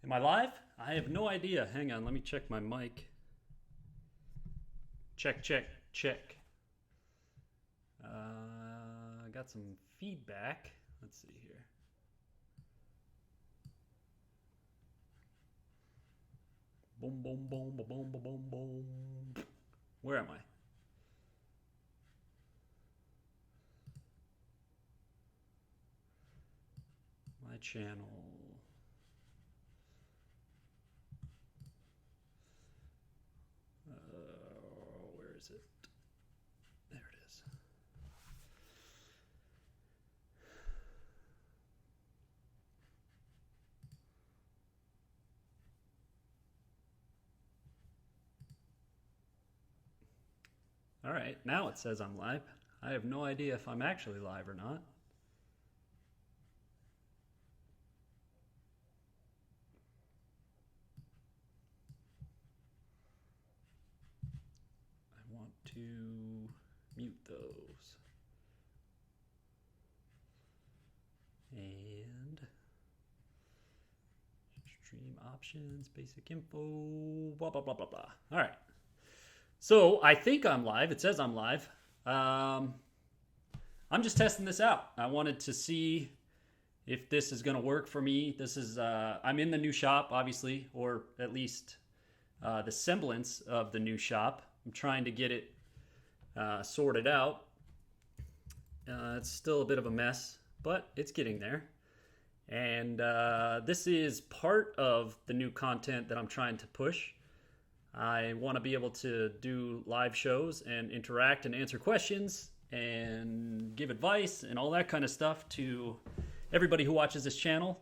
Am I live? I have no idea. Hang on, let me check my mic. Check, check, check. I got some feedback. Let's see here. Boom, boom, boom, boom, boom, boom, boom. Where am I? My channel. Where is it? There it is. All right, now it says I'm live. I have no idea if I'm actually live or not. I want to mute those. And stream options, basic info, blah, blah, blah, blah, blah. All right. So I think I'm live. It says I'm live. I'm just testing this out. I wanted to see if this is going to work for me. This is, I'm in the new shop, obviously, or at least the semblance of the new shop. I'm trying to get it sorted out. It's still a bit of a mess, but it's getting there. And this is part of the new content that I'm trying to push. I want to be able to do live shows and interact and answer questions and give advice and all that kind of stuff to everybody who watches this channel,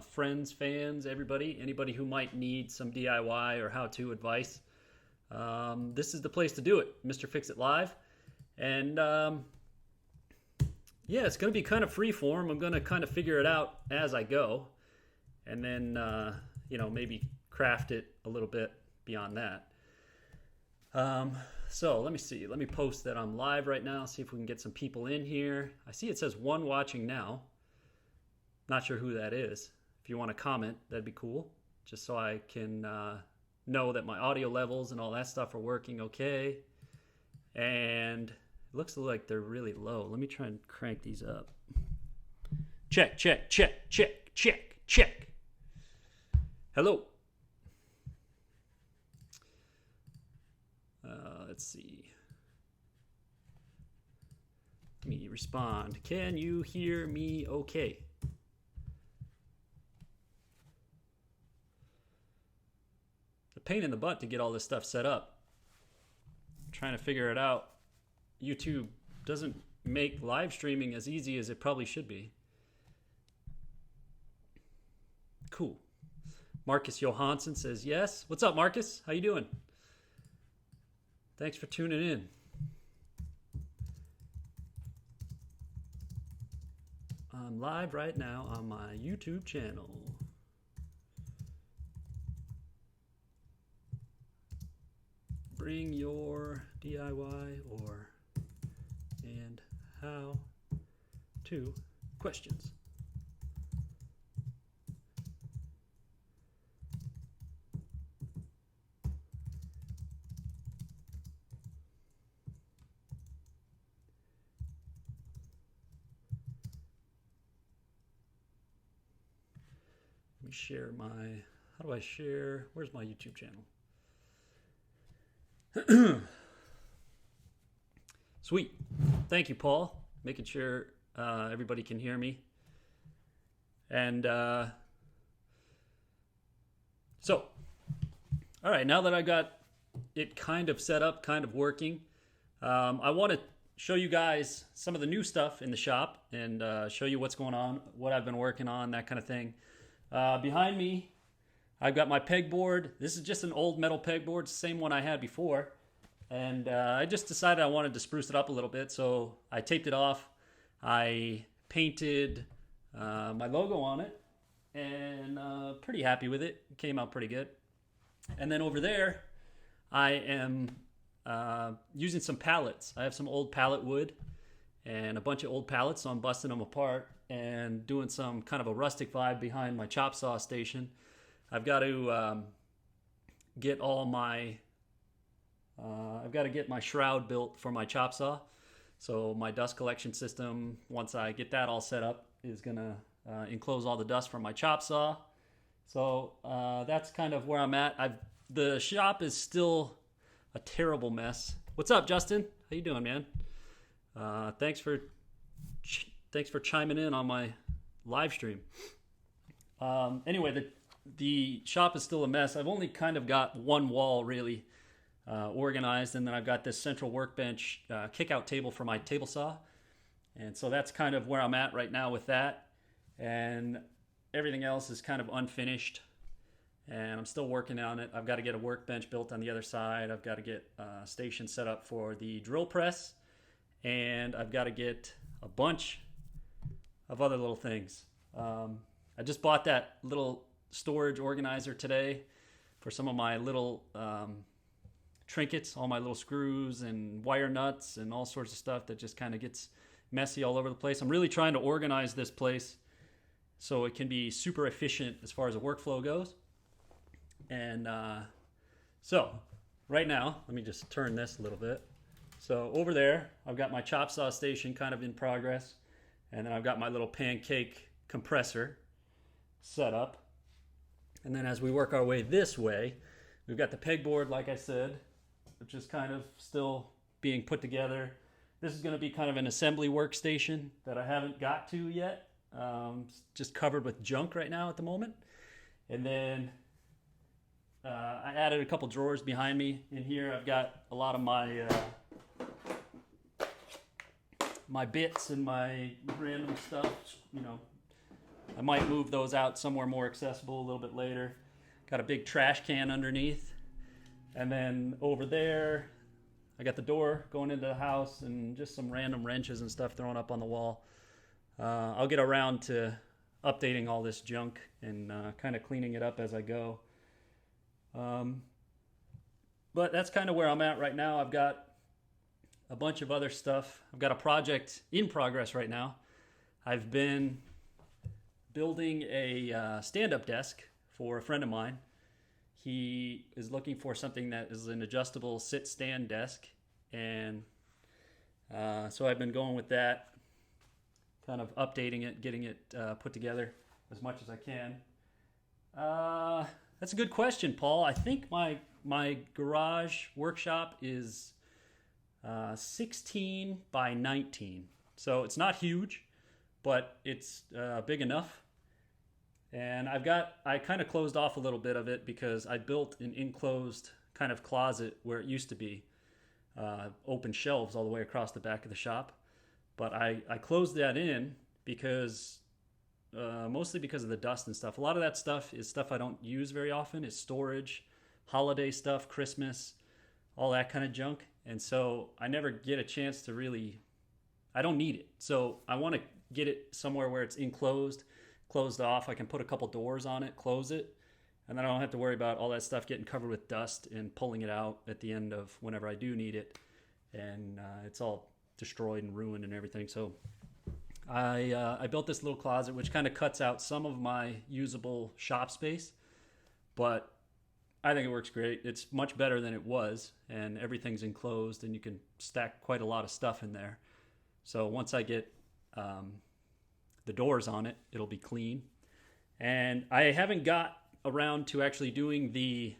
friends, fans, anybody who might need some DIY or how-to advice. This is the place to do it, Mr. Fix It Live. And yeah, it's going to be kind of free form. I'm going to kind of figure it out as I go, and then maybe craft it a little bit beyond that. So let me see. Let me post that I'm live right now. See if we can get some people in here. I see it says one watching now. Not sure who that is. If you want to comment, that'd be cool. Just so I can know that my audio levels and all that stuff are working okay. And it looks like they're really low. Let me try and crank these up. Check, check, check, check, check, check. Hello. Let's see. Let me respond. Can you hear me okay? It's a pain in the butt to get all this stuff set up. I'm trying to figure it out. YouTube doesn't make live streaming as easy as it probably should be. Cool. Marcus Johansson says yes. What's up, Marcus? How you doing? Thanks for tuning in. I'm live right now on my YouTube channel. Bring your DIY or and how to questions. Let me share how do I share? Where's my YouTube channel? Sweet. Thank you, Paul. Making sure everybody can hear me. And so, all right, now that I got it kind of set up, kind of working, I want to show you guys some of the new stuff in the shop and show you what's going on, what I've been working on, that kind of thing. Behind me, I've got my pegboard. This is just an old metal pegboard, same one I had before. And I just decided I wanted to spruce it up a little bit, so I taped it off. I painted my logo on it, and pretty happy with it. It came out pretty good. And then over there, I am using some pallets. I have some old pallet wood and a bunch of old pallets, so I'm busting them apart and doing some kind of a rustic vibe behind my chop saw station. I've got to get all my I've got to get my shroud built for my chop saw. So my dust collection system, once I get that all set up, is gonna enclose all the dust from my chop saw. So that's kind of where I'm at. The shop is still a terrible mess. What's up, Justin? How you doing, man? Thanks for chiming in on my live stream. Anyway, the shop is still a mess. I've only kind of got one wall really organized, and then I've got this central workbench kick-out table for my table saw. And so that's kind of where I'm at right now with that. And everything else is kind of unfinished, and I'm still working on it. I've got to get a workbench built on the other side. I've got to get a station set up for the drill press, and I've got to get a bunch of other little things. I just bought that little storage organizer today for some of my little trinkets, all my little screws and wire nuts and all sorts of stuff that just kind of gets messy all over the place. I'm really trying to organize this place so it can be super efficient as far as the workflow goes. And so right now, let me just turn this a little bit. So over there, I've got my chop saw station kind of in progress. And then I've got my little pancake compressor set up. And then as we work our way this way, we've got the pegboard, like I said, which is kind of still being put together. This is going to be kind of an assembly workstation that I haven't got to yet. It's just covered with junk right now at the moment. And then I added a couple drawers behind me. In here I've got a lot of my bits and my random stuff. You know, I might move those out somewhere more accessible a little bit later. Got a big trash can underneath. And then over there, I got the door going into the house and just some random wrenches and stuff thrown up on the wall. I'll get around to updating all this junk and kind of cleaning it up as I go. But that's kind of where I'm at right now. I've got a bunch of other stuff. I've got a project in progress right now. I've been building a stand-up desk for a friend of mine. He is looking for something that is an adjustable sit-stand desk, and so I've been going with that, kind of updating it, getting it put together as much as I can. That's a good question, Paul. I think my garage workshop is 16 by 19, so it's not huge, but it's big enough. And I kind of closed off a little bit of it because I built an enclosed kind of closet where it used to be open shelves all the way across the back of the shop. But I closed that in because mostly because of the dust and stuff. A lot of that stuff is stuff I don't use very often. It's storage, holiday stuff, Christmas, all that kind of junk. And so I never get a chance to really, I don't need it. So I want to get it somewhere where it's enclosed, closed off. I can put a couple doors on it, close it, and then I don't have to worry about all that stuff getting covered with dust and pulling it out at the end of whenever I do need it. And it's all destroyed and ruined and everything. So I built this little closet, which kind of cuts out some of my usable shop space, but I think it works great. It's much better than it was, and everything's enclosed, and you can stack quite a lot of stuff in there. So once I get the doors on it, it'll be clean. And I haven't got around to actually doing the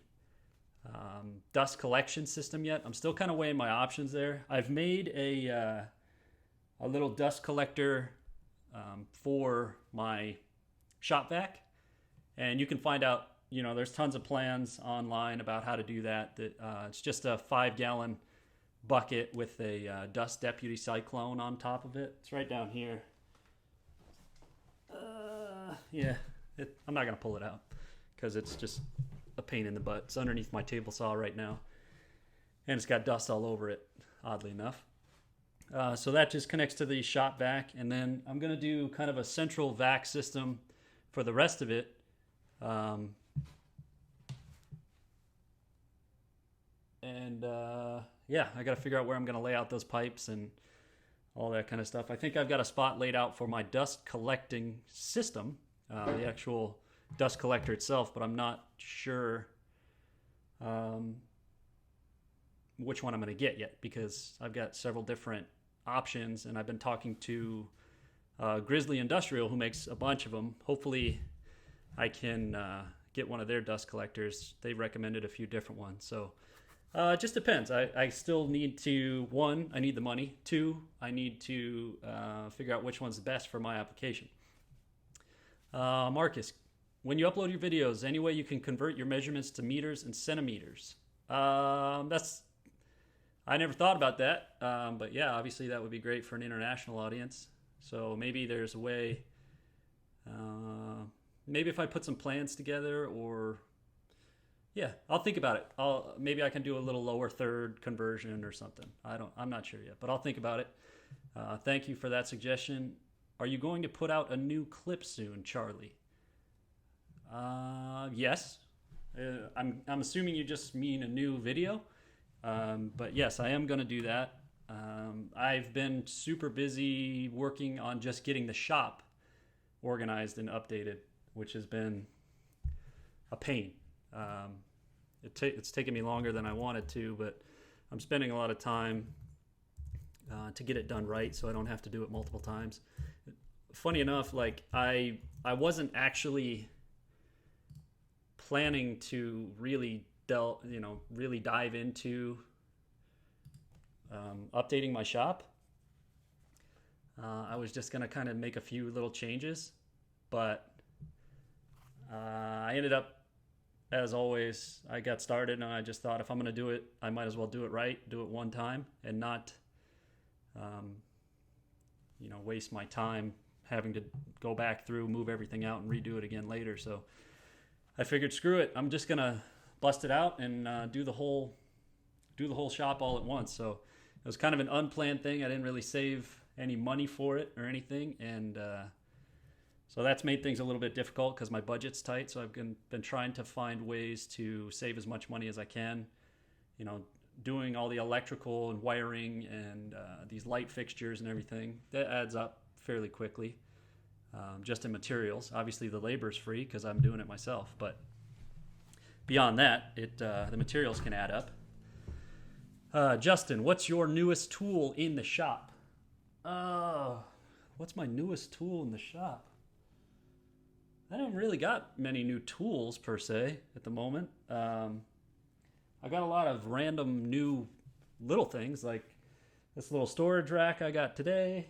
dust collection system yet. I'm still kind of weighing my options there. I've made a little dust collector for my shop vac, and you can find out, you know, there's tons of plans online about how to do that. It's just a 5-gallon bucket with a dust deputy cyclone on top of it. It's right down here. I'm not gonna pull it out because it's just a pain in the butt. It's underneath my table saw right now, and it's got dust all over it, oddly enough. So that just connects to the shop vac, and then I'm gonna do kind of a central vac system for the rest of it. I got to figure out where I'm going to lay out those pipes and all that kind of stuff. I think I've got a spot laid out for my dust collecting system, the actual dust collector itself, but I'm not sure which one I'm going to get yet because I've got several different options, and I've been talking to Grizzly Industrial, who makes a bunch of them. Hopefully, I can get one of their dust collectors. They recommended a few different ones, so it just depends. I still need to, one, I need the money. Two, I need to figure out which one's the best for my application. Marcus, when you upload your videos, any way you can convert your measurements to meters and centimeters? That's I never thought about that, but yeah, obviously that would be great for an international audience. So maybe there's a way. Maybe if I put some plans together, or yeah, I'll think about it. Maybe I can do a little lower third conversion or something. I'm not sure yet, but I'll think about it. Thank you for that suggestion. Are you going to put out a new clip soon, Charlie? Yes. I'm assuming you just mean a new video. But yes, I am going to do that. I've been super busy working on just getting the shop organized and updated, which has been a pain. It's taken me longer than I wanted to, but I'm spending a lot of time to get it done right, so I don't have to do it multiple times. Funny enough, like I wasn't actually planning to really dive into updating my shop. I was just gonna kind of make a few little changes, but I ended up, as always, I got started and I just thought if I'm gonna do it, I might as well do it right, do it one time, and not waste my time having to go back through, move everything out, and redo it again later. So I figured, screw it, I'm just gonna bust it out and do the whole shop all at once. So it was kind of an unplanned thing. I didn't really save any money for it or anything, and so that's made things a little bit difficult because my budget's tight. So I've been trying to find ways to save as much money as I can. Doing all the electrical and wiring and these light fixtures and everything, that adds up fairly quickly. Just in materials, obviously the labor's free because I'm doing it myself, but beyond that, the materials can add up. Justin, what's your newest tool in the shop? What's my newest tool in the shop? I don't really got many new tools per se at the moment. I got a lot of random new little things, like this little storage rack I got today.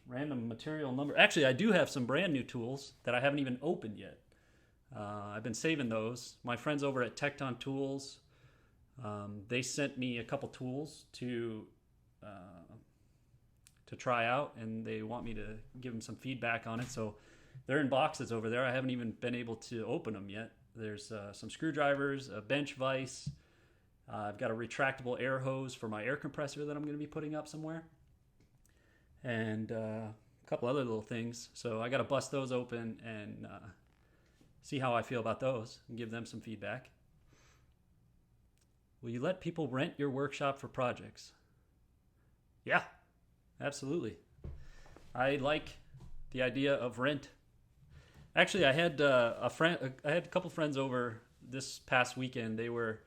Random material number. Actually, I do have some brand new tools that I haven't even opened yet. I've been saving those. My friends over at Tecton Tools, they sent me a couple tools to try out, and they want me to give them some feedback on it. So they're in boxes over there. I haven't even been able to open them yet. There's some screwdrivers, a bench vise. I've got a retractable air hose for my air compressor that I'm going to be putting up somewhere, and a couple other little things. So I got to bust those open and see how I feel about those and give them some feedback. Will you let people rent your workshop for projects? Yeah, absolutely. I like the idea of rent. Actually, I had I had a couple friends over this past weekend. They were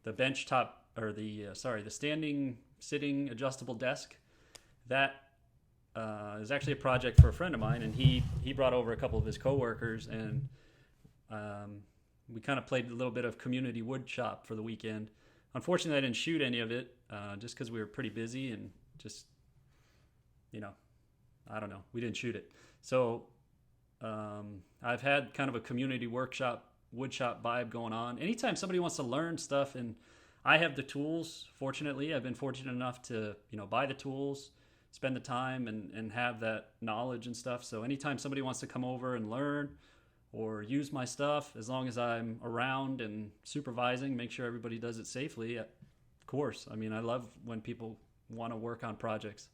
the bench top, or the standing, sitting, adjustable desk. That is actually a project for a friend of mine, and he brought over a couple of his coworkers, and we kind of played a little bit of community wood shop for the weekend. Unfortunately, I didn't shoot any of it just because we were pretty busy and just, I don't know, we didn't shoot it. So I've had kind of a community workshop, wood shop vibe going on. Anytime somebody wants to learn stuff, and I have the tools, fortunately, I've been fortunate enough to, buy the tools, spend the time and have that knowledge and stuff. So anytime somebody wants to come over and learn or use my stuff, as long as I'm around and supervising, make sure everybody does it safely, of course. I mean, I love when people want to work on projects.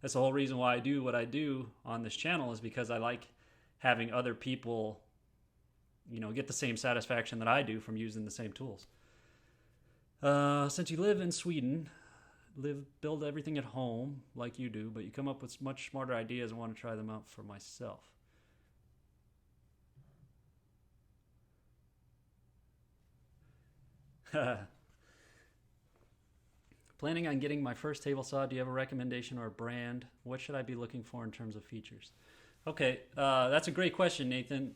That's the whole reason why I do what I do on this channel, is because I like having other people, get the same satisfaction that I do from using the same tools. Since you live in Sweden, build everything at home like you do, but you come up with much smarter ideas and want to try them out for myself. Planning on getting my first table saw. Do you have a recommendation or a brand? What should I be looking for in terms of features? Okay, that's a great question, Nathan.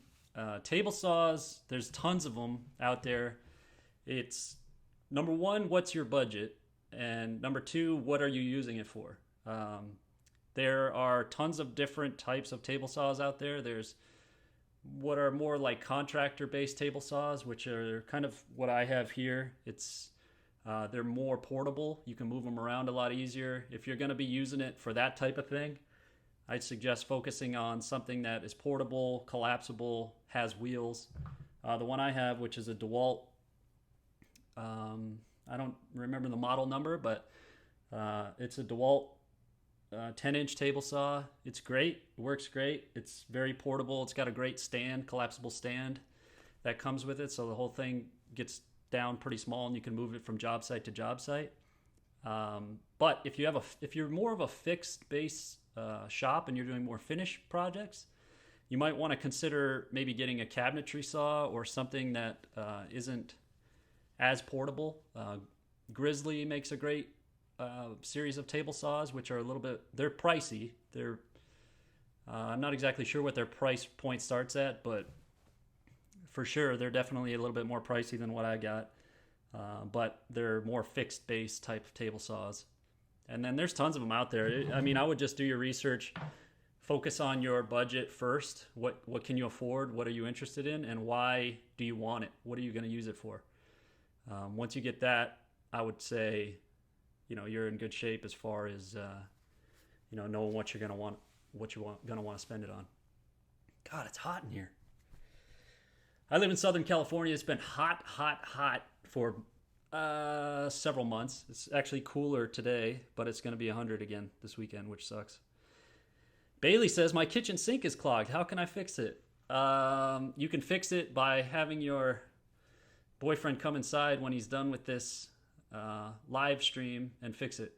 Table saws, there's tons of them out there. It's number one, what's your budget? And number two, what are you using it for? There are tons of different types of table saws out there. There's what are more like contractor-based table saws, which are kind of what I have here. They're more portable. You can move them around a lot easier. If you're going to be using it for that type of thing, I'd suggest focusing on something that is portable, collapsible, has wheels. The one I have, which is a DeWalt, I don't remember the model number, but it's a DeWalt 10-inch table saw. It's great. It works great. It's very portable. It's got a great stand, collapsible stand that comes with it, so the whole thing gets down pretty small and you can move it from job site to job site. But if you're more of a fixed base shop and you're doing more finish projects, you might want to consider maybe getting a cabinetry saw or something that isn't as portable. Grizzly makes a great series of table saws, which are they're pricey. I'm not exactly sure what their price point starts at, but for sure they're definitely a little bit more pricey than what I got. But they're more fixed base type of table saws. And then there's tons of them out there. I mean, I would just do your research, focus on your budget first. What can you afford? What are you interested in? And why do you want it? What are you going to use it for? Once you get that, I would say, you're in good shape as far as, knowing what you're going to want, going to want to spend it on. God, it's hot in here. I live in Southern California. It's been hot for several months. It's actually cooler today, but it's going to be 100 again this weekend, which sucks. Bailey says, my kitchen sink is clogged. How can I fix it? You can fix it by having your boyfriend come inside when he's done with this live stream and fix it.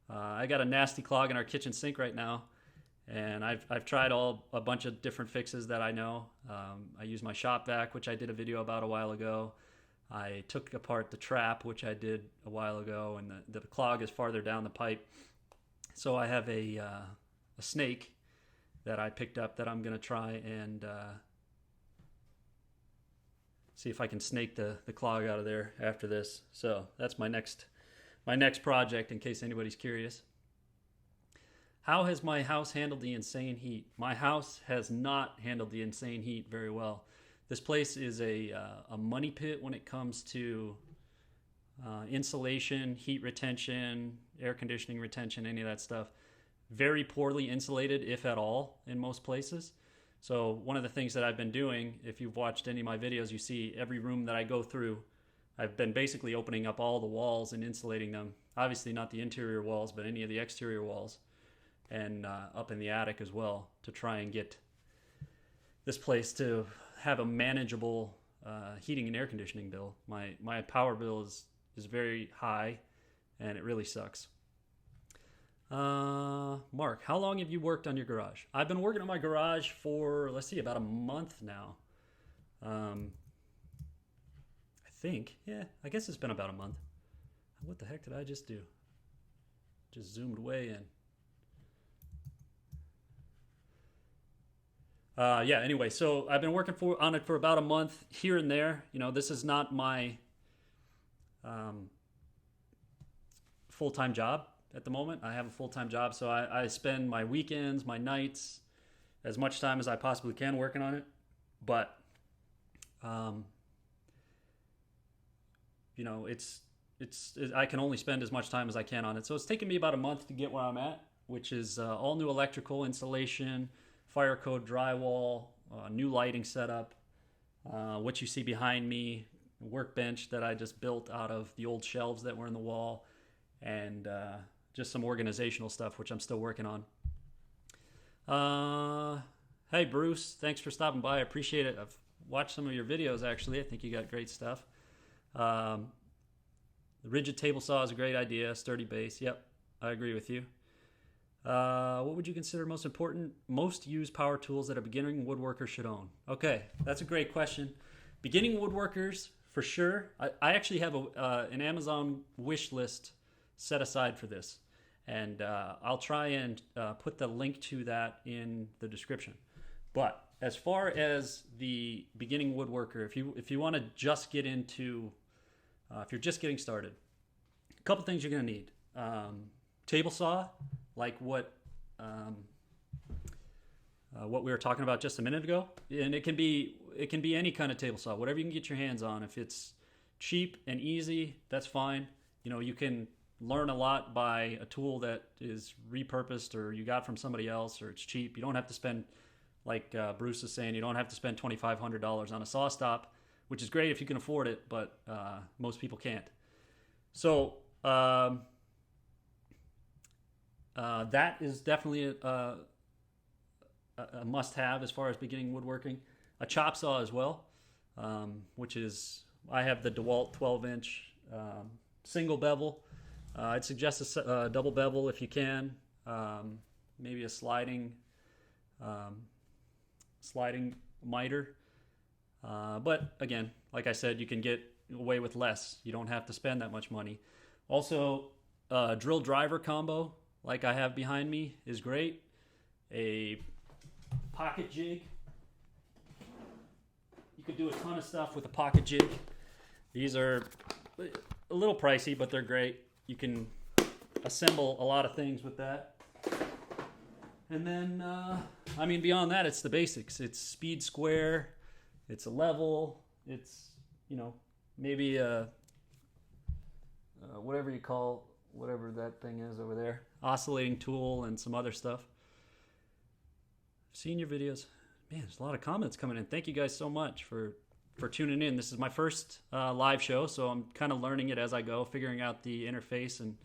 I got a nasty clog in our kitchen sink right now, and I've tried a bunch of different fixes that I know. I use my shop vac, which I did a video about a while ago. I took apart the trap, which I did a while ago, and the clog is farther down the pipe. So I have a snake that I picked up that I'm going to try and see if I can snake the clog out of there after this. So that's my next project, in case anybody's curious. How has my house handled the insane heat? My house has not handled the insane heat very well. This place is a money pit when it comes to insulation, heat retention, air conditioning retention, any of that stuff. Very poorly insulated, if at all, in most places. So one of the things that I've been doing, if you've watched any of my videos, you see every room that I go through, I've been basically opening up all the walls and insulating them. Obviously not the interior walls, but any of the exterior walls, and up in the attic as well, to try and get this place to have a manageable heating and air conditioning bill. My power bill is very high, and it really sucks. Mark, how long have you worked on your garage? I've been working on my garage for, about a month now. I think, I guess it's been about a month. What the heck did I just do? Just zoomed way in. Anyway, so I've been working on it for about a month here and there. This is not my full-time job at the moment. I have a full-time job, so I spend my weekends, my nights, as much time as I possibly can working on it. But, I can only spend as much time as I can on it. So it's taken me about a month to get where I'm at, which is all new electrical installation, fire code drywall, new lighting setup, what you see behind me, workbench that I just built out of the old shelves that were in the wall, and just some organizational stuff, which I'm still working on. Hey, Bruce, thanks for stopping by. I appreciate it. I've watched some of your videos, actually. I think you got great stuff. The rigid table saw is a great idea. Sturdy base. Yep, I agree with you. What would you consider most important, most used power tools that a beginning woodworker should own? Okay, that's a great question. Beginning woodworkers, for sure. I actually have an Amazon wish list set aside for this. And I'll try and put the link to that in the description. But as far as the beginning woodworker, if you want to just get into, if you're just getting started, a couple things you're going to need. Table saw, like what we were talking about just a minute ago, and it can be any kind of table saw, whatever you can get your hands on. If it's cheap and easy, that's fine. You know, you can learn a lot by a tool that is repurposed or you got from somebody else, or it's cheap. You don't have to spend, like Bruce is saying, you don't have to spend $2,500 on a saw stop, which is great if you can afford it, but most people can't. So that is definitely a must-have as far as beginning woodworking. A chop saw as well, which is, I have the DeWalt 12-inch single bevel. I'd suggest a double bevel if you can. Maybe a sliding miter. But again, like I said, you can get away with less. You don't have to spend that much money. Also, drill driver combo, like I have behind me, is great. A pocket jig. You could do a ton of stuff with a pocket jig. These are a little pricey, but they're great. You can assemble a lot of things with that. And then, I mean, beyond that, it's the basics. It's speed square. It's a level. It's, you know, maybe whatever you call, whatever that thing is over there. Oscillating tool and some other stuff. Seen your videos. Man, there's a lot of comments coming in. Thank you guys so much for tuning in. This is my first live show, so I'm kind of learning it as I go, figuring out the interface and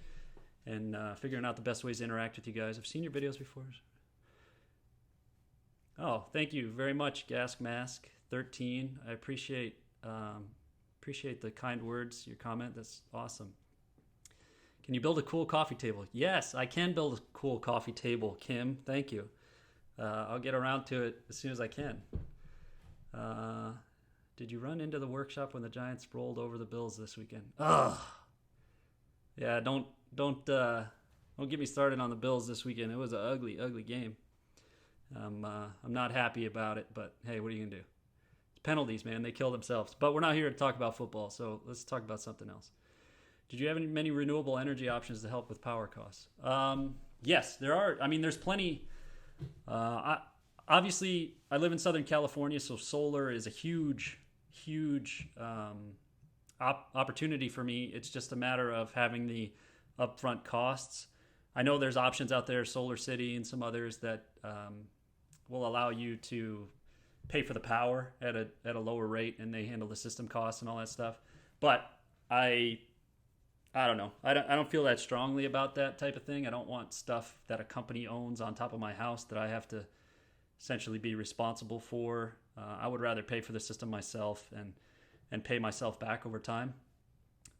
figuring out the best ways to interact with you guys. I've seen your videos before. Oh, thank you very much, Gask Mask 13. I appreciate the kind words, your comment. That's awesome. Can you build a cool coffee table? Yes, I can build a cool coffee table, Kim. Thank you. I'll get around to it as soon as I can. Did you run into the workshop when the Giants rolled over the Bills this weekend? Ugh. Yeah, don't get me started on the Bills this weekend. It was an ugly game. I'm not happy about it, but hey, what are you gonna do? It's penalties, man. They kill themselves. But we're not here to talk about football, so let's talk about something else. Did you have many renewable energy options to help with power costs? Yes, there are. I mean, there's plenty. Obviously, I live in Southern California, so solar is a huge opportunity for me. It's just a matter of having the upfront costs. I know there's options out there, Solar City and some others that will allow you to pay for the power at a lower rate, and they handle the system costs and all that stuff. But I don't know. I don't feel that strongly about that type of thing. I don't want stuff that a company owns on top of my house that I have to essentially be responsible for. I would rather pay for the system myself and pay myself back over time.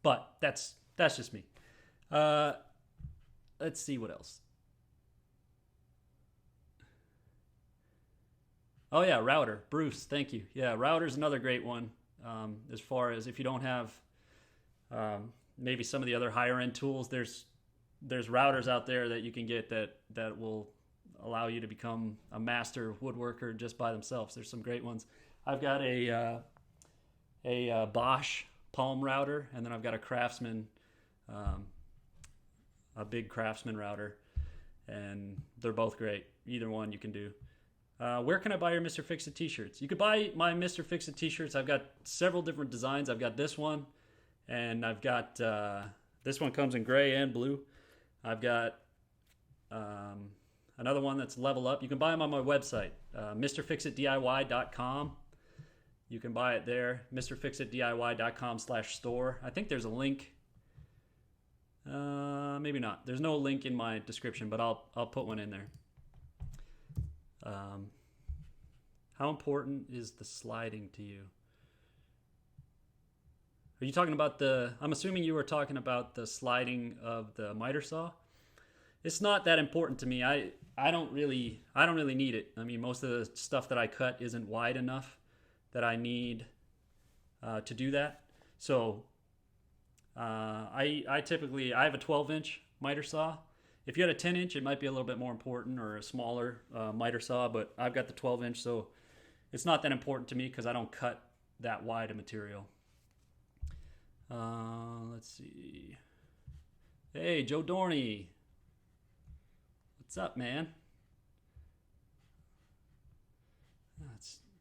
But that's just me. Let's see what else. Oh yeah, router. Bruce, thank you. Yeah, router's another great one. As far as if you don't have maybe some of the other higher end tools, there's routers out there that you can get that will allow you to become a master woodworker just by themselves. There's some great ones. I've got a Bosch Palm router, and then I've got a Craftsman, a big Craftsman router, and they're both great. Either one you can do. Where can I buy your Mr. Fix-It t-shirts? You could buy my Mr. Fix-It t-shirts. I've got several different designs. I've got this one, and I've got this one comes in gray and blue. I've got another one that's level up. You can buy them on my website, mrfixitdiy.com. You can buy it there, mrfixitdiy.com/store. I think there's a link. Maybe not. There's no link in my description, but I'll put one in there. How important is the sliding to you? Are you talking about I'm assuming you were talking about the sliding of the miter saw. It's not that important to me. I don't really need it. I mean, most of the stuff that I cut isn't wide enough that I need to do that. So I typically I have a 12-inch miter saw. If you had a 10-inch, it might be a little bit more important, or a smaller miter saw. But I've got the 12-inch, so it's not that important to me because I don't cut that wide a material. Let's see. Hey, Joe Dorney. What's up, man?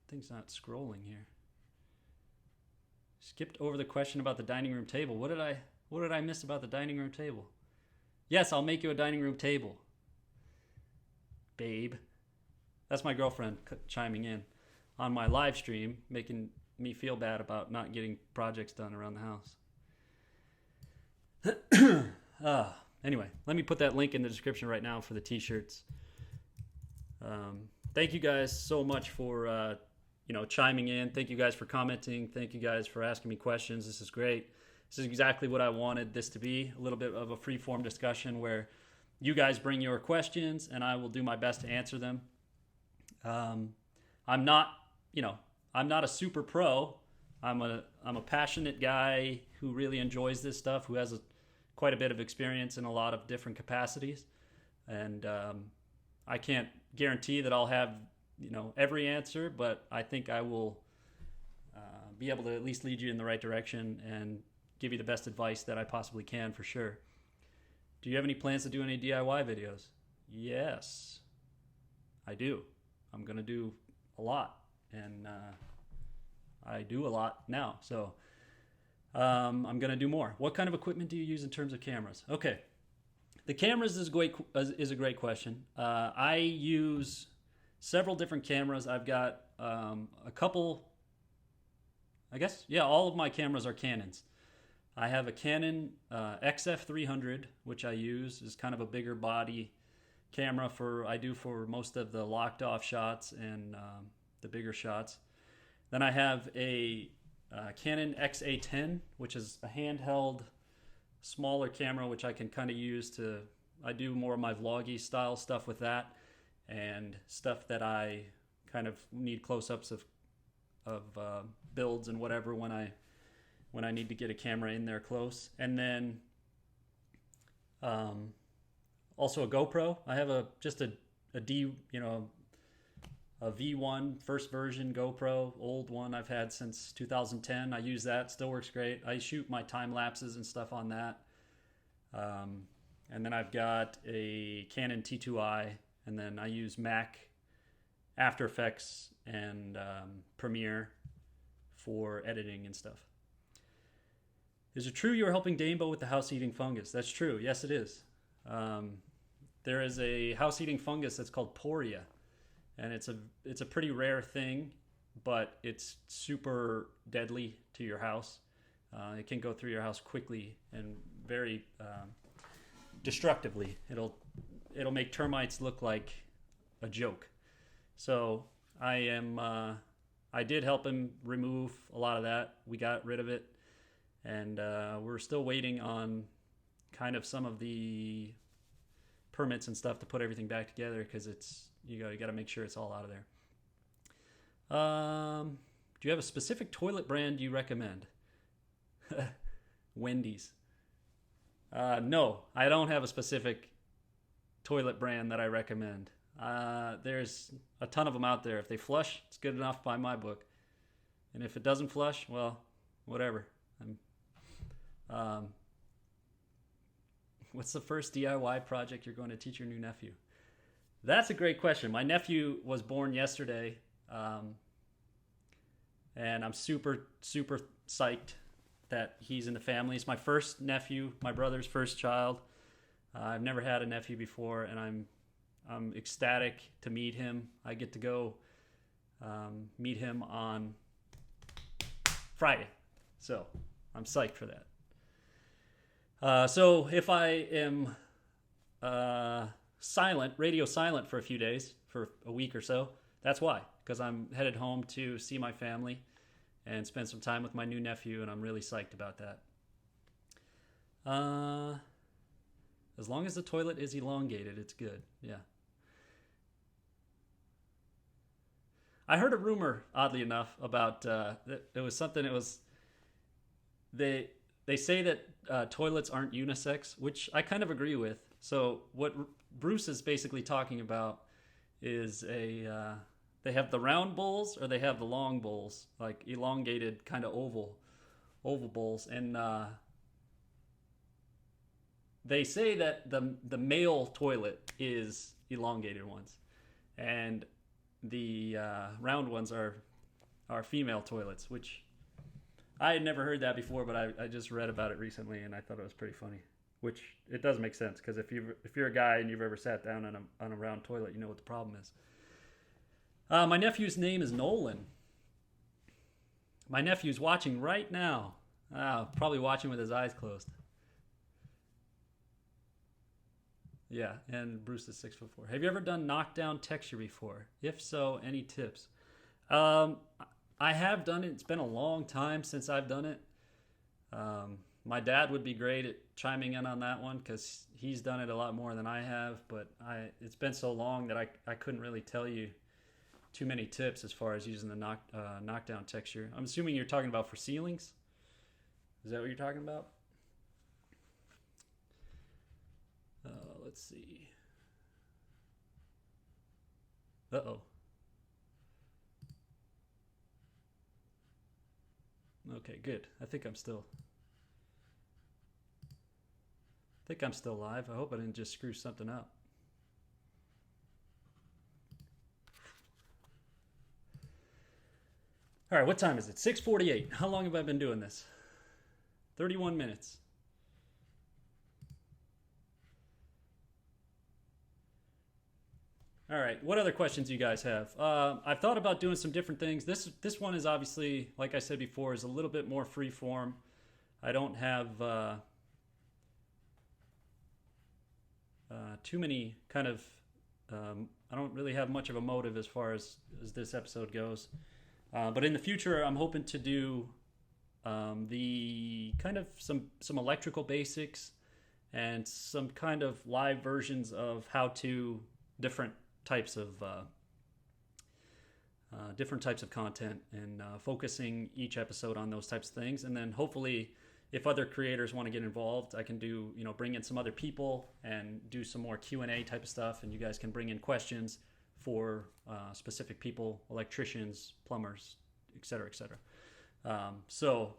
Thing's not scrolling here. Skipped over the question about the dining room table. What did I miss about the dining room table? Yes, I'll make you a dining room table. Babe. That's my girlfriend chiming in on my live stream, making me feel bad about not getting projects done around the house. Anyway, let me put that link in the description right now for the t-shirts. Thank you guys so much for chiming in. Thank you guys for commenting. Thank you guys for asking me questions. This is great. This is exactly what I wanted this to be, a little bit of a free-form discussion where you guys bring your questions and I will do my best to answer them. I'm not a super pro. I'm a passionate guy who really enjoys this stuff, who has quite a bit of experience in a lot of different capacities. And I can't guarantee that I'll have every answer, but I think I will be able to at least lead you in the right direction and give you the best advice that I possibly can, for sure. Do you have any plans to do any DIY videos? Yes, I do. I'm going to do a lot, and I do a lot now, so I'm going to do more. What kind of equipment do you use in terms of cameras? Okay, the cameras is a great question. I use several different cameras. I've got a couple, I guess, yeah, all of my cameras are Canons. I have a Canon XF300, which I use is kind of a bigger body camera for most of the locked off shots and the bigger shots. Then I have a Canon XA10, which is a handheld smaller camera, which I can kind of use I do more of my vloggy style stuff with that, and stuff that I kind of need close-ups of builds and whatever when I need to get a camera in there close. And then also a GoPro. I have a V1 first version GoPro, old one I've had since 2010. I use that, still works great. I shoot my time lapses and stuff on that. And then I've got a Canon T2i, and then I use Mac After Effects and Premiere for editing and stuff. Is it true you are helping Dambo with the house-eating fungus? That's true. Yes, it is. There is a house-eating fungus that's called poria, and it's a pretty rare thing, but it's super deadly to your house. It can go through your house quickly and very destructively. It'll make termites look like a joke. So I did help him remove a lot of that. We got rid of it. And we're still waiting on kind of some of the permits and stuff to put everything back together, because you got to make sure it's all out of there. Do you have a specific toilet brand you recommend? Wendy's. No, I don't have a specific toilet brand that I recommend. There's a ton of them out there. If they flush, it's good enough by my book. And if it doesn't flush, well, whatever. What's the first DIY project you're going to teach your new nephew? That's a great question. My nephew was born yesterday, and I'm super, super psyched that he's in the family. He's my first nephew, my brother's first child. I've never had a nephew before, and I'm ecstatic to meet him. I get to go meet him on Friday, so I'm psyched for that. So if I am radio silent for a few days, for a week or so, that's why, because I'm headed home to see my family and spend some time with my new nephew, and I'm really psyched about that. Uh, as long as the toilet is elongated, it's good. Yeah. I heard a rumor, oddly enough, about it was something. It was they they say that toilets aren't unisex, which I kind of agree with. So what Bruce is basically talking about is a they have the round bowls or they have the long bowls, like elongated kind of oval bowls, and they say that the male toilet is elongated ones, and the round ones are female toilets, which I had never heard that before, but I just read about it recently and I thought it was pretty funny. Which it does make sense because if you're a guy and you've ever sat down on a round toilet, you know what the problem is. My nephew's name is Nolan. My nephew's watching right now. Probably watching with his eyes closed. Yeah, and Bruce is 6'4". Have you ever done knockdown texture before? If so, any tips? Um, I have done it. It's been a long time since I've done it. My dad would be great at chiming in on that one because he's done it a lot more than I have. But it's been so long that I couldn't really tell you too many tips as far as using the knockdown texture. I'm assuming you're talking about for ceilings. Is that what you're talking about? Let's see. Uh-oh. Okay, good. I think I'm still live. I hope I didn't just screw something up. All right, what time is it? 6:48. How long have I been doing this? 31 minutes. All right. What other questions do you guys have? I've thought about doing some different things. This one is obviously, like I said before, is a little bit more free form. I don't have too many kind of. I don't really have much of a motive as far as this episode goes. But in the future, I'm hoping to do the kind of some electrical basics and some kind of live versions of how to different types of content and focusing each episode on those types of things, and then hopefully if other creators want to get involved, I can do bring in some other people and do some more Q&A type of stuff, and you guys can bring in questions for specific people, electricians, plumbers, etc., etc. So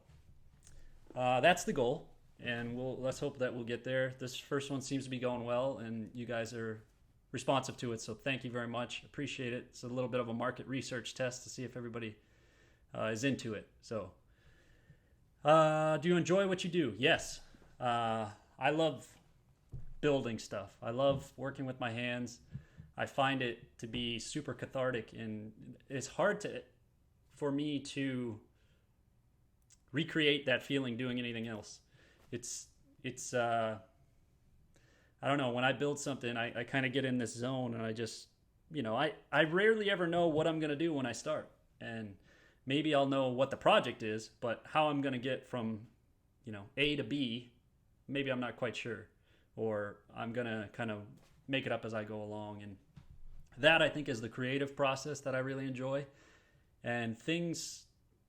that's the goal, and let's hope that we'll get there. This first one seems to be going well, and you guys are responsive to it, so thank you very much. Appreciate it. It's a little bit of a market research test to see if everybody is into it. So do you enjoy what you do? Yes. I love building stuff. I love working with my hands. I find it to be super cathartic, and it's hard for me to recreate that feeling doing anything else. It's I don't know, when I build something, I kind of get in this zone, and I just, I rarely ever know what I'm going to do when I start. And maybe I'll know what the project is, but how I'm going to get from, A to B, maybe I'm not quite sure. Or I'm going to kind of make it up as I go along. And that, I think, is the creative process that I really enjoy. And things,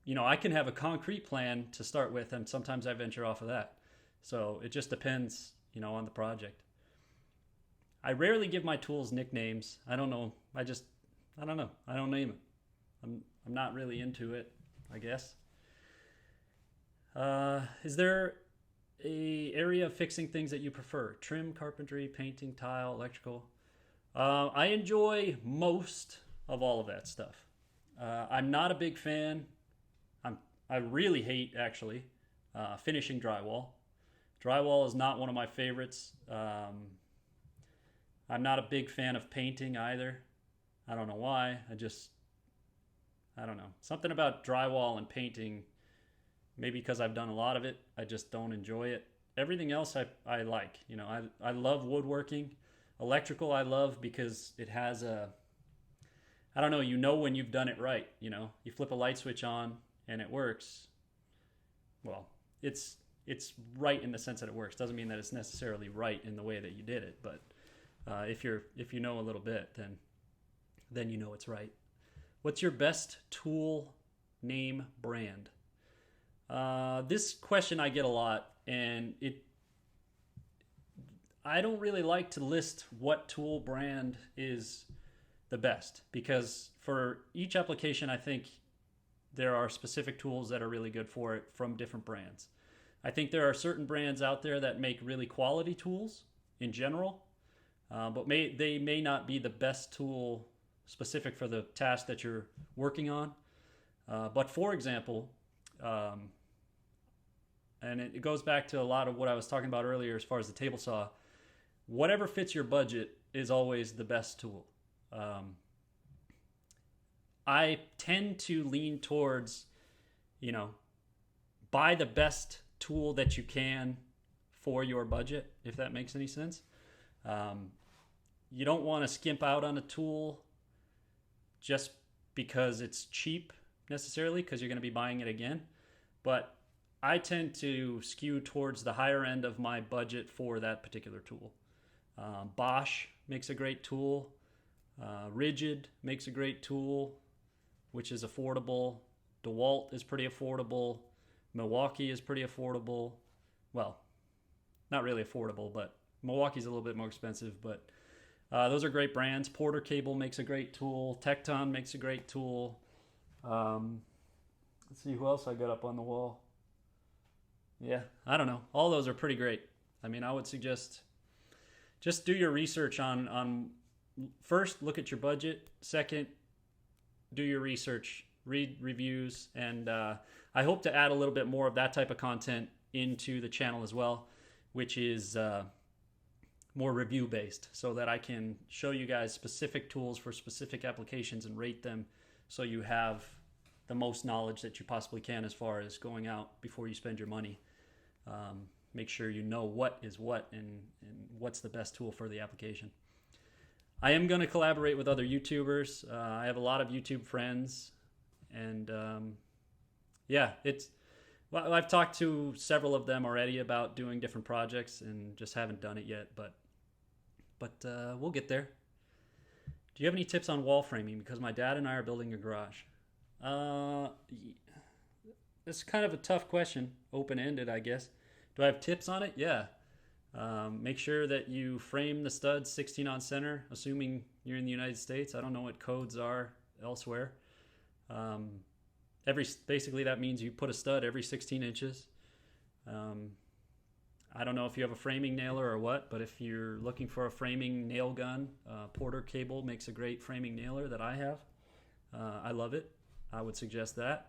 I can have a concrete plan to start with, and sometimes I venture off of that. So it just depends, on the project. I rarely give my tools nicknames. I don't know. I don't know. I don't name it. I'm not really into it, I guess. Is there a area of fixing things that you prefer? Trim, carpentry, painting, tile, electrical? I enjoy most of all of that stuff. I'm not a big fan. I really hate, actually, finishing drywall. Drywall is not one of my favorites. I'm not a big fan of painting either. I don't know why. I don't know. Something about drywall and painting, maybe because I've done a lot of it, I just don't enjoy it. Everything else I like. I love woodworking. Electrical I love because it has I don't know, when you've done it right. You flip a light switch on, and it works, well, it's right in the sense that it works. Doesn't mean that it's necessarily right in the way that you did it, but if you know a little bit, then you know it's right. What's your best tool name brand? This question I get a lot, and I don't really like to list what tool brand is the best, because for each application, I think there are specific tools that are really good for it from different brands. I think there are certain brands out there that make really quality tools in general, but they may not be the best tool specific for the task that you're working on. But for example, and it goes back to a lot of what I was talking about earlier as far as the table saw, whatever fits your budget is always the best tool. I tend to lean towards, buy the best tool that you can for your budget, if that makes any sense. You don't want to skimp out on a tool just because it's cheap necessarily, because you're going to be buying it again. But I tend to skew towards the higher end of my budget for that particular tool. Bosch makes a great tool. Rigid makes a great tool, which is affordable. DeWalt is pretty affordable. Milwaukee is pretty affordable. Well, not really affordable, but Milwaukee's a little bit more expensive, but those are great brands. Porter Cable makes a great tool. Tecton makes a great tool. Let's see who else I got up on the wall. Yeah, I don't know. All those are pretty great. I mean, I would suggest just do your research on first, look at your budget. Second, do your research, read reviews, and I hope to add a little bit more of that type of content into the channel as well, which is more review based, so that I can show you guys specific tools for specific applications and rate them, so you have the most knowledge that you possibly can as far as going out before you spend your money. Make sure you know what is what and what's the best tool for the application. I am going to collaborate with other YouTubers. I have a lot of YouTube friends, and well, I've talked to several of them already about doing different projects and just haven't done it yet, but we'll get there. Do you have any tips on wall framing? Because my dad and I are building a garage. It's kind of a tough question, open-ended, I guess. Do I have tips on it? Yeah. Make sure that you frame the studs 16 on center, assuming you're in the United States. I don't know what codes are elsewhere. Basically that means you put a stud every 16 inches. I don't know if you have a framing nailer or what, but if you're looking for a framing nail gun, Porter Cable makes a great framing nailer that I have. I love it. I would suggest that.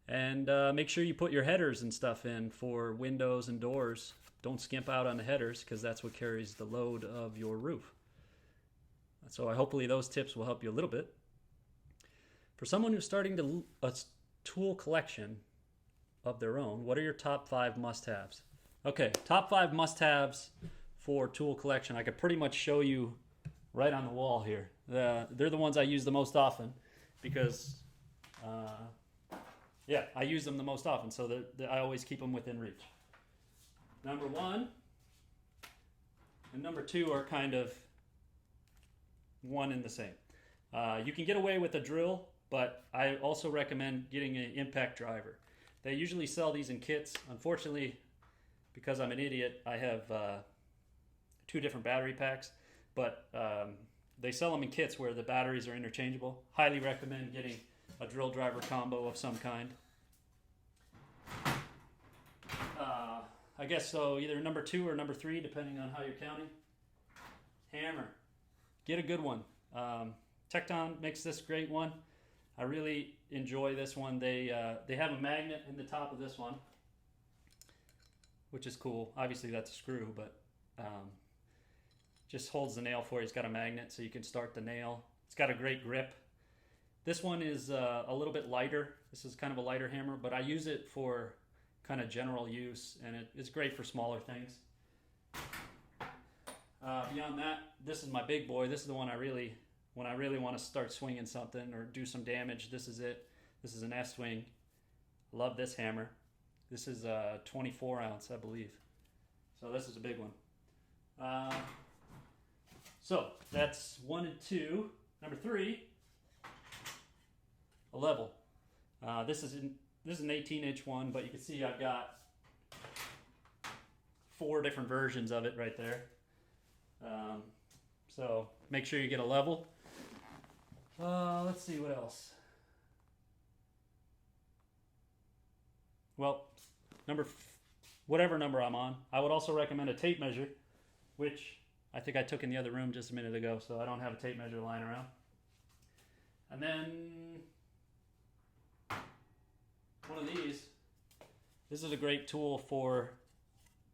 And make sure you put your headers and stuff in for windows and doors. Don't skimp out on the headers, because that's what carries the load of your roof. So hopefully those tips will help you a little bit. For someone who's starting a tool collection of their own, what are your top 5 must-haves? Okay, top 5 must-haves for tool collection. I could pretty much show you right on the wall here. They're the ones I use the most often, because I use them the most often, so that I always keep them within reach. Number 1 and number 2 are kind of one and the same. You can get away with a drill, but I also recommend getting an impact driver. They usually sell these in kits. Unfortunately, because I'm an idiot, I have 2 different battery packs, but they sell them in kits where the batteries are interchangeable. Highly recommend getting a drill driver combo of some kind. I guess so, either number 2 or number 3, depending on how you're counting. Hammer. Get a good one. Tecton makes this great one. I really enjoy this one. They have a magnet in the top of this one, which is cool. Obviously that's a screw, but just holds the nail for you. It's got a magnet so you can start the nail. It's got a great grip. This one is a little bit lighter. This is kind of a lighter hammer, but I use it for kind of general use, and it's great for smaller things. Beyond that, this is my big boy. This is the one when I really want to start swinging something or do some damage, this is it. This is an S-swing. Love this hammer. This is a 24 ounce, I believe. So this is a big one. So that's 1 and 2. Number 3, a level. This is an 18-inch one, but you can see I've got 4 different versions of it right there. So make sure you get a level. Let's see what else. Well, whatever number I'm on. I would also recommend a tape measure, which I think I took in the other room just a minute ago, so I don't have a tape measure lying around. And then one of these. This is a great tool for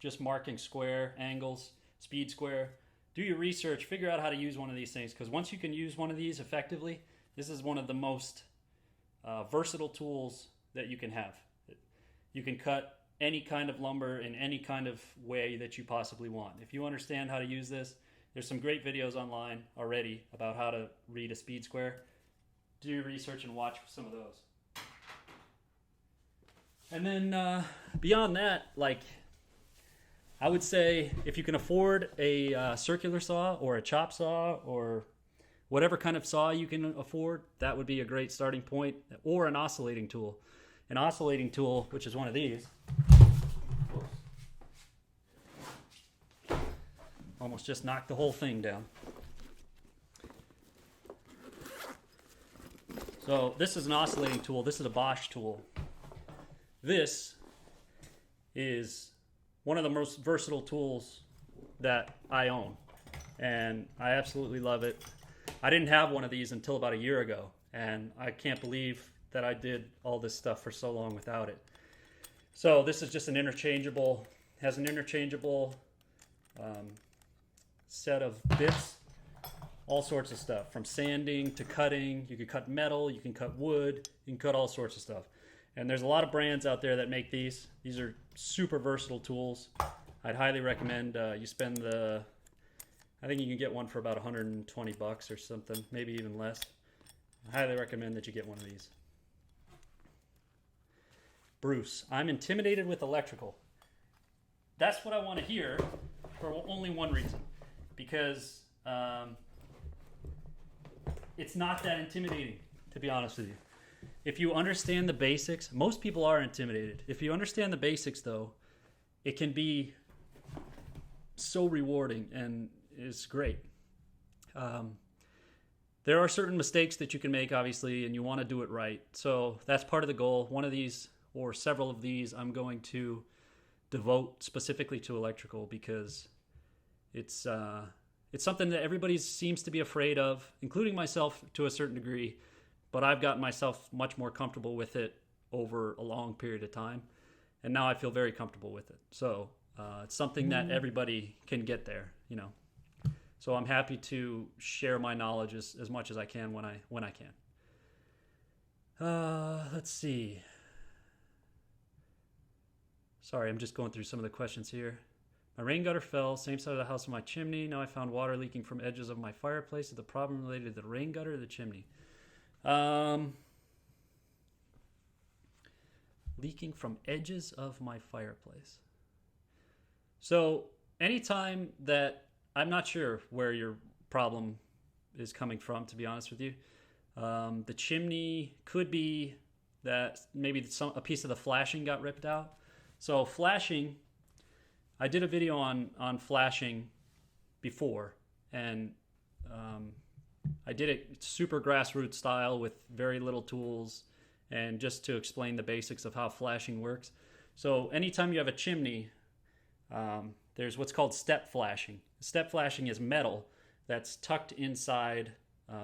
just marking square, angles, speed square. Do your research, figure out how to use one of these things, because once you can use one of these effectively, this is one of the most versatile tools that you can have. You can cut any kind of lumber in any kind of way that you possibly want. If you understand how to use this, there's some great videos online already about how to read a speed square. Do your research and watch some of those. And then beyond that, like, I would say if you can afford a circular saw or a chop saw or whatever kind of saw you can afford, that would be a great starting point, or an oscillating tool. An oscillating tool, which is one of these. Almost just knocked the whole thing down. So this is an oscillating tool. This is a Bosch tool. This is one of the most versatile tools that I own, and I absolutely love it. I didn't have one of these until about a year ago, and I can't believe that I did all this stuff for so long without it. So this is just an interchangeable, has an interchangeable set of bits, all sorts of stuff, from sanding to cutting. You can cut metal, you can cut wood, you can cut all sorts of stuff. And there's a lot of brands out there that make these. These are super versatile tools. I'd highly recommend you spend I think you can get one for about 120 bucks or something, maybe even less. I highly recommend that you get one of these. Bruce, I'm intimidated with electrical. That's what I want to hear for only one reason. Because it's not that intimidating, to be honest with you. If you understand the basics, most people are intimidated. If you understand the basics, though, it can be so rewarding and is great. There are certain mistakes that you can make, obviously, and you want to do it right. So that's part of the goal. One of these, or several of these, I'm going to devote specifically to electrical, because it's something that everybody seems to be afraid of, including myself to a certain degree. But I've gotten myself much more comfortable with it over a long period of time, and now I feel very comfortable with it. So it's something that everybody can get there, you know. So I'm happy to share my knowledge as much as I can when I can. Let's see. Sorry, I'm just going through some of the questions here. My rain gutter fell, same side of the house of my chimney. Now I found water leaking from edges of my fireplace. Is the problem related to the rain gutter or the chimney? Leaking from edges of my fireplace. So anytime that, I'm not sure where your problem is coming from, to be honest with you. The chimney could be that maybe a piece of the flashing got ripped out. So flashing, I did a video on flashing before, and I did it super grassroots style with very little tools, and just to explain the basics of how flashing works. So anytime you have a chimney, there's what's called step flashing. Step flashing is metal that's tucked inside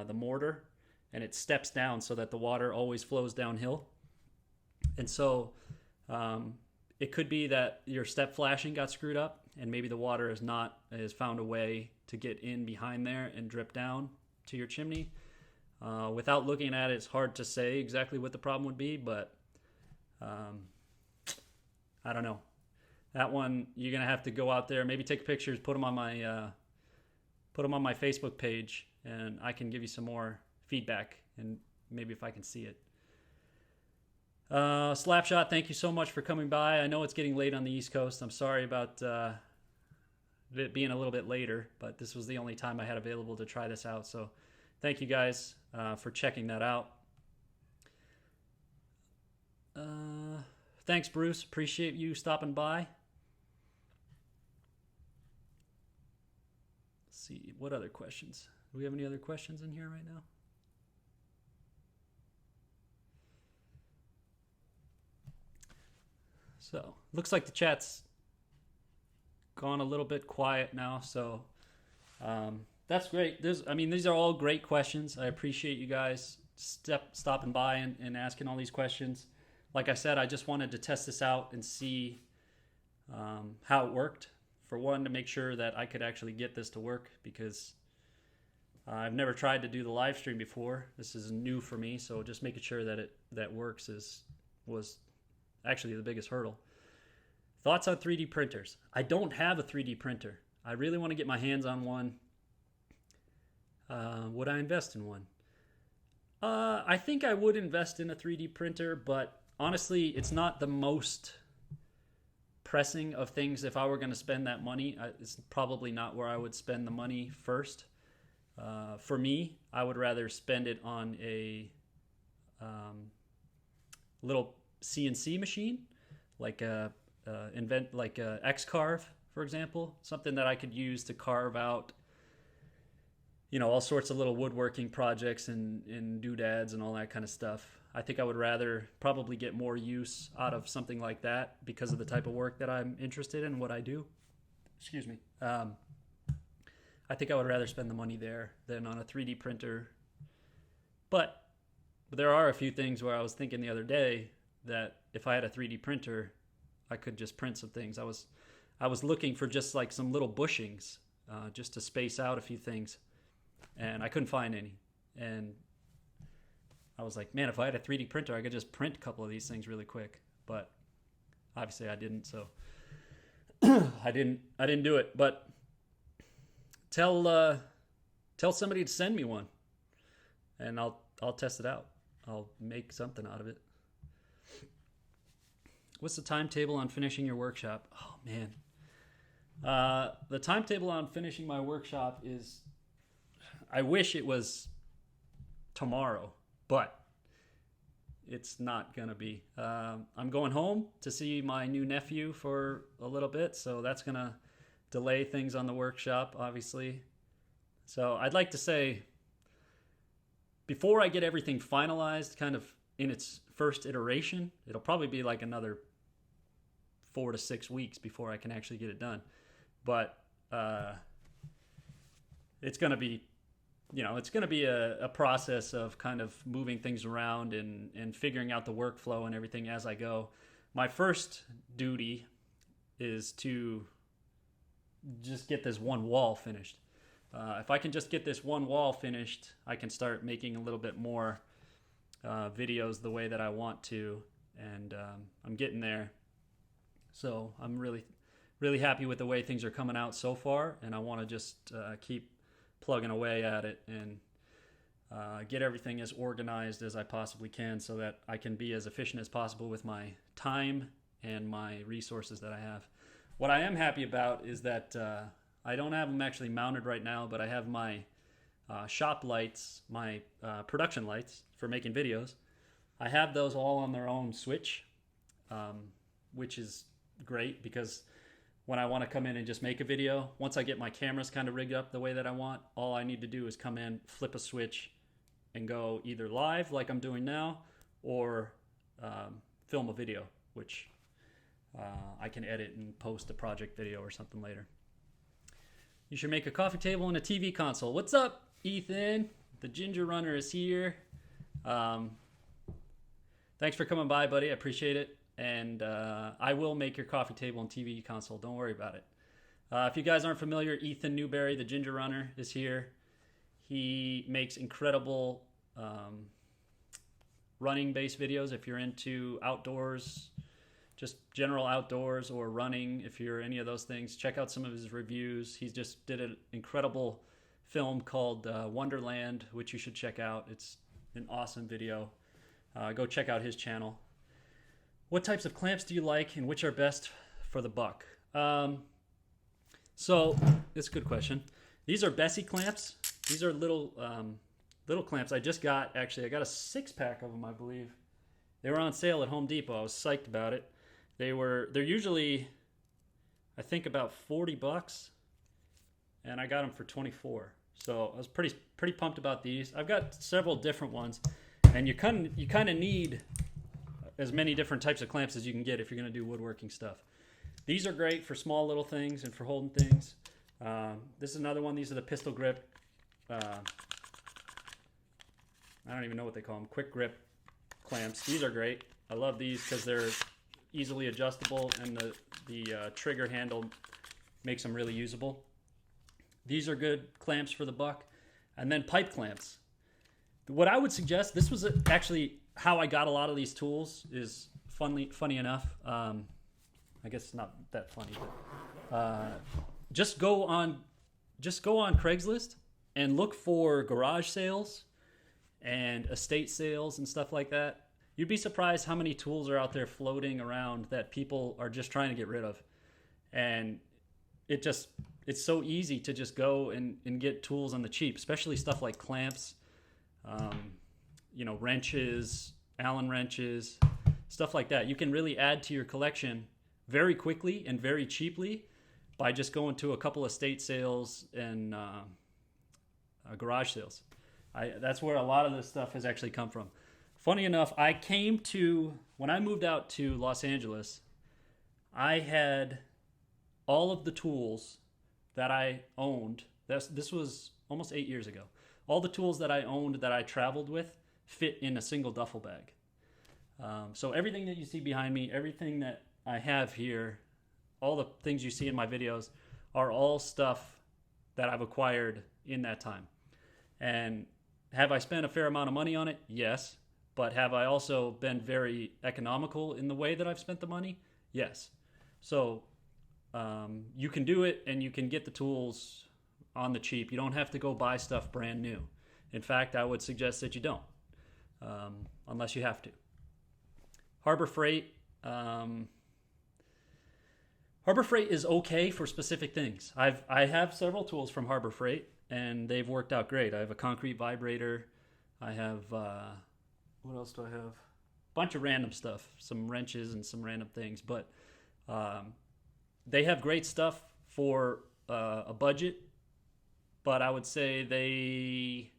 the mortar, and it steps down so that the water always flows downhill. And so it could be that your step flashing got screwed up, and maybe the water has found a way to get in behind there and drip down to your chimney. Without looking at it, it's hard to say exactly what the problem would be, but I don't know. That one, you're gonna have to go out there, maybe take pictures, put them on my Facebook page, and I can give you some more feedback, and maybe if I can see it. Slapshot, thank you so much for coming by. I know it's getting late on the East Coast. I'm sorry about it being a little bit later, but this was the only time I had available to try this out. So thank you guys for checking that out. Thanks, Bruce. Appreciate you stopping by. Let's see, what other questions? Do we have any other questions in here right now? So, looks like the chat's gone a little bit quiet now, so that's great. These are all great questions. I appreciate you guys stopping by and asking all these questions. Like I said, I just wanted to test this out and see how it worked. For one, to make sure that I could actually get this to work, because I've never tried to do the live stream before. This is new for me, so just making sure that that works was actually the biggest hurdle. Thoughts on 3D printers? I don't have a 3D printer. I really want to get my hands on one. Would I invest in one? I think I would invest in a 3D printer, but honestly, it's not the most pressing of things. If I were going to spend that money, it's probably not where I would spend the money first. For me, I would rather spend it on a little CNC machine, like a X-Carve, for example, something that I could use to carve out, all sorts of little woodworking projects and doodads and all that kind of stuff. I think I would rather probably get more use out of something like that because of the type of work that I'm interested in, what I do. Excuse me. I think I would rather spend the money there than on a 3D printer. But there are a few things where I was thinking the other day that if I had a 3D printer, I could just print some things. I was looking for just like some little bushings, just to space out a few things, and I couldn't find any. And I was like, man, if I had a 3D printer, I could just print a couple of these things really quick. But obviously I didn't, so I didn't do it. But tell somebody to send me one, and I'll test it out. I'll make something out of it. What's the timetable on finishing your workshop? Oh man, the timetable on finishing my workshop is, I wish it was tomorrow, but it's not gonna be. I'm going home to see my new nephew for a little bit, so that's gonna delay things on the workshop, obviously. So I'd like to say, before I get everything finalized, kind of in its first iteration, it'll probably be like another 4 to 6 weeks before I can actually get it done. But it's going to be, a process of kind of moving things around and figuring out the workflow and everything as I go. My first duty is to just get this one wall finished. If I can just get this one wall finished, I can start making a little bit more videos the way that I want to, and I'm getting there. So I'm really, really happy with the way things are coming out so far, and I want to just keep plugging away at it and get everything as organized as I possibly can, so that I can be as efficient as possible with my time and my resources that I have. What I am happy about is that I don't have them actually mounted right now, but I have my shop lights, my production lights for making videos. I have those all on their own switch, which is great, because when I want to come in and just make a video, once I get my cameras kind of rigged up the way that I want, all I need to do is come in, flip a switch, and go either live like I'm doing now, or film a video, which I can edit and post a project video or something later. You should make a coffee table and a TV console. What's up, Ethan? The Ginger Runner is here. Thanks for coming by, buddy. I appreciate it. And I will make your coffee table and TV console. Don't worry about it. If you guys aren't familiar, Ethan Newberry, the Ginger Runner, is here. He makes incredible running-based videos. If you're into outdoors, just general outdoors, or running, if you're any of those things, check out some of his reviews. He just did an incredible film called Wonderland, which you should check out. It's an awesome video. Go check out his channel. What types of clamps do you like, and which are best for the buck? So it's a good question. These are Bessie clamps. These are little clamps I just got. Actually, I got a 6-pack of them, I believe. They were on sale at Home Depot. I was psyched about it. They're usually, I think, about $40, and I got them for 24. So I was pretty pumped about these. I've got several different ones, and you kind of need as many different types of clamps as you can get if you're going to do woodworking stuff. These are great for small little things and for holding things. This is another one. These are the pistol grip. I don't even know what they call them. Quick grip clamps. These are great. I love these because they're easily adjustable, and the trigger handle makes them really usable. These are good clamps for the buck. And then pipe clamps. What I would suggest, this was actually how I got a lot of these tools, is funny enough. I guess it's not that funny, but just go on Craigslist and look for garage sales and estate sales and stuff like that. You'd be surprised how many tools are out there floating around that people are just trying to get rid of. And it's so easy to just go and get tools on the cheap, especially stuff like clamps, wrenches, Allen wrenches, stuff like that. You can really add to your collection very quickly and very cheaply by just going to a couple of estate sales and garage sales. That's where a lot of this stuff has actually come from. Funny enough, when I moved out to Los Angeles, I had all of the tools that I owned. This was almost 8 years ago. All the tools that I owned that I traveled with fit in a single duffel bag. So everything that you see behind me, everything that I have here, all the things you see in my videos are all stuff that I've acquired in that time. And have I spent a fair amount of money on it? Yes. But have I also been very economical in the way that I've spent the money? Yes. So you can do it, and you can get the tools on the cheap. You don't have to go buy stuff brand new. In fact, I would suggest that you don't, unless you have to. Harbor Freight. Harbor Freight is okay for specific things. I have several tools from Harbor Freight, and they've worked out great. I have a concrete vibrator. I have, what else do I have? A bunch of random stuff, some wrenches and some random things. But they have great stuff for a budget, but I would say they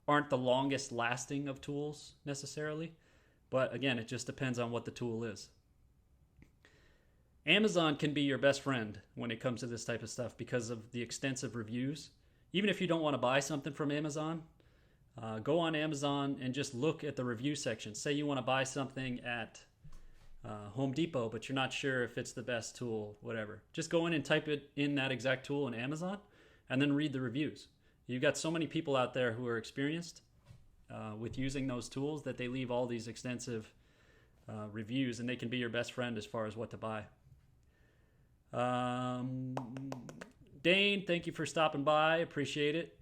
aren't the longest lasting of tools necessarily. But again, it just depends on what the tool is. Amazon can be your best friend when it comes to this type of stuff because of the extensive reviews. Even if you don't want to buy something from Amazon, go on Amazon and just look at the review section. Say you want to buy something at Home Depot, but you're not sure if it's the best tool, whatever. Just go in and type it in that exact tool in Amazon and then read the reviews. You've got so many people out there who are experienced with using those tools that they leave all these extensive reviews, and they can be your best friend as far as what to buy. Dane, thank you for stopping by. Appreciate it.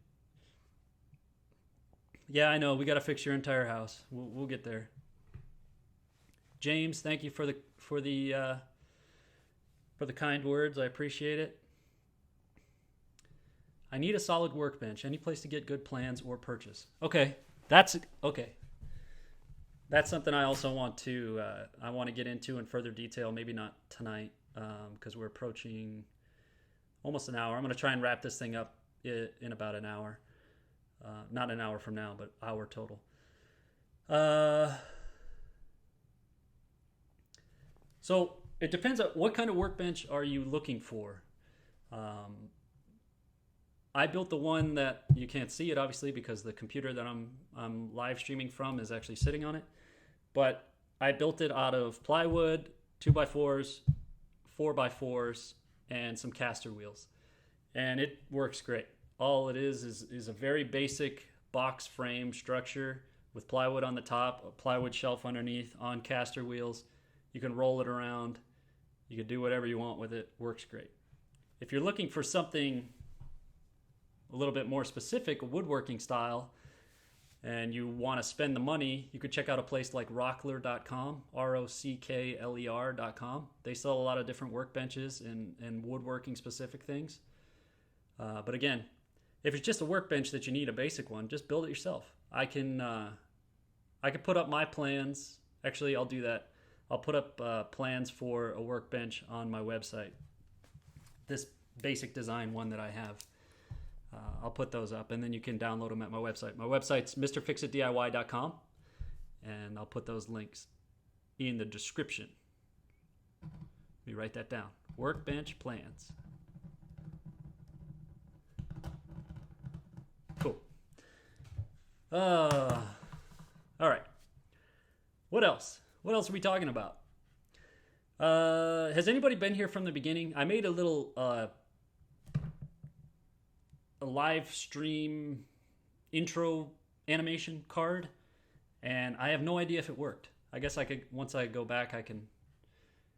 Yeah, I know. We got to fix your entire house. We'll get there. James, thank you for the kind words. I appreciate it. I need a solid workbench. Any place to get good plans or purchase? Okay, that's okay. That's something I also want to get into in further detail. Maybe not tonight, because we're approaching almost an hour. I'm going to try and wrap this thing up in about an hour. Not an hour from now, but hour total. So it depends on what kind of workbench are you looking for. I built the one that you can't see it, obviously, because the computer that I'm live streaming from is actually sitting on it. But I built it out of plywood, 2x4s, 4x4s, and some caster wheels. And it works great. All it is a very basic box frame structure with plywood on the top, a plywood shelf underneath, on caster wheels. You can roll it around. You can do whatever you want with it. Works great. If you're looking for something a little bit more specific, a woodworking style, and you want to spend the money, you could check out a place like rockler.com, rockler.com. They sell a lot of different workbenches and woodworking specific things. But again, if it's just a workbench that you need, a basic one, just build it yourself. I can put up my plans. Actually, I'll do that. I'll put up plans for a workbench on my website. This basic design one that I have. I'll put those up, and then you can download them at my website. My website's mrfixitdiy.com, and I'll put those links in the description. Let me write that down. Workbench plans. Cool. All right. What else? What else are we talking about? Has anybody been here from the beginning? I made a little a live stream intro animation card, and I have no idea if it worked. I guess I could, once I go back, I can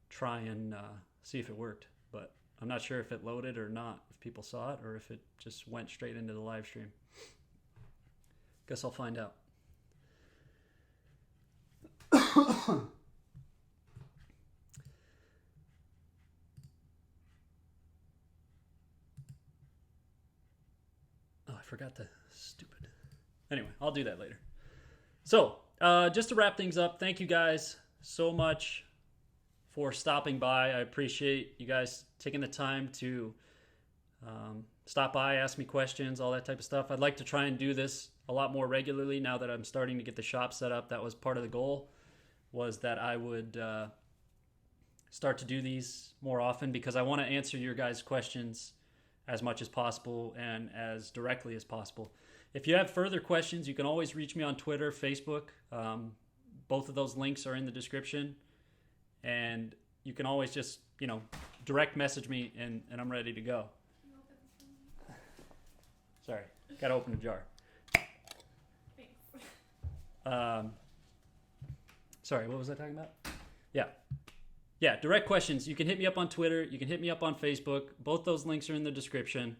try and see if it worked, but I'm not sure if it loaded or not, if people saw it or if it just went straight into the live stream. Guess I'll find out. I forgot to, stupid. Anyway, I'll do that later. So, just to wrap things up, thank you guys so much for stopping by. I appreciate you guys taking the time to stop by, ask me questions, all that type of stuff. I'd like to try and do this a lot more regularly now that I'm starting to get the shop set up. That was part of the goal, was that I would start to do these more often, because I want to answer your guys' questions as much as possible and as directly as possible. If you have further questions, you can always reach me on Twitter, Facebook. Both of those links are in the description. And you can always just, direct message me, and I'm ready to go. Sorry, gotta open a jar. Thanks. Sorry, what was I talking about? Yeah, direct questions. You can hit me up on Twitter. You can hit me up on Facebook. Both those links are in the description.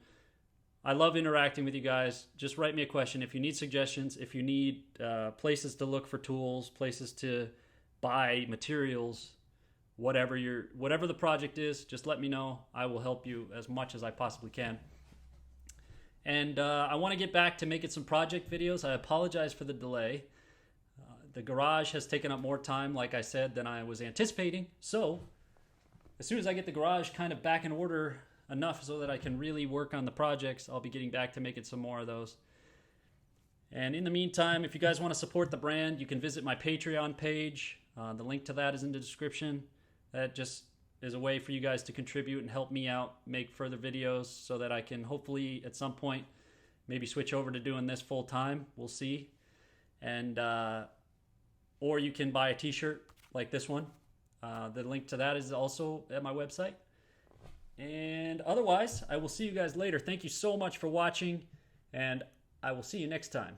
I love interacting with you guys. Just write me a question. If you need suggestions, if you need places to look for tools, places to buy materials, whatever the project is, just let me know. I will help you as much as I possibly can. And I want to get back to making some project videos. I apologize for the delay. The garage has taken up more time, like I said, than I was anticipating. So as soon as I get the garage kind of back in order enough so that I can really work on the projects, I'll be getting back to making some more of those. And in the meantime, if you guys want to support the brand, you can visit my Patreon page. The link to that is in the description. That just is a way for you guys to contribute and help me out, make further videos so that I can hopefully at some point maybe switch over to doing this full time. We'll see. And or you can buy a t-shirt like this one. The link to that is also at my website. And otherwise, I will see you guys later. Thank you so much for watching, and I will see you next time.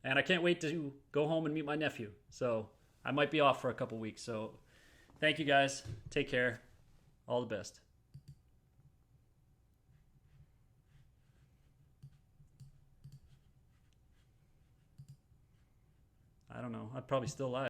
And I can't wait to go home and meet my nephew. So I might be off for a couple weeks. So thank you guys. Take care. All the best. I don't know. I'm probably still live.